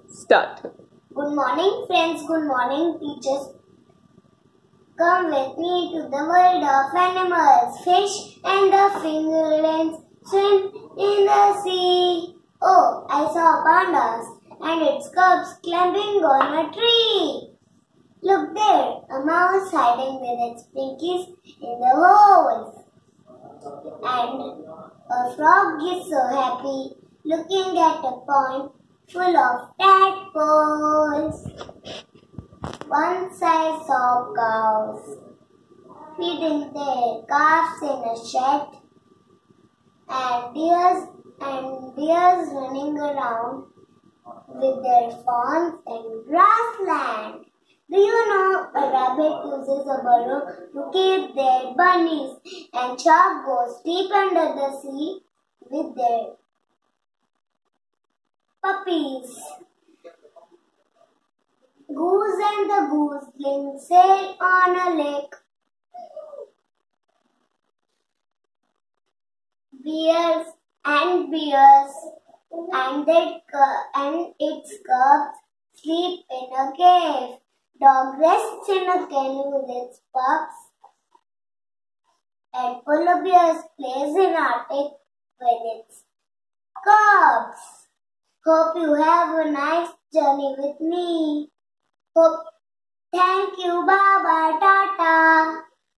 Start. Good morning, friends. Good morning, teachers. Come with me to the world of animals. Fish and the fingerlings swim in the sea. Oh, I saw pandas and its cubs climbing on a tree. Look there, a mouse hiding with its pinkies in the holes. And a frog is so happy looking at a pond full of tadpoles. Once I saw cows feeding their calves in a shed and deers running around with their fawns in grassland. Do you know a rabbit uses a burrow to keep their bunnies, and shark goes deep under the sea with their puppies. Goose and the gooseling sail on a lake. Bears and its cubs sleep in a cave. Dog rests in a kennel with its pups. And polar bear plays in Arctic with its cubs. Hope you have a nice journey with me. Thank you. Bye bye. Tata.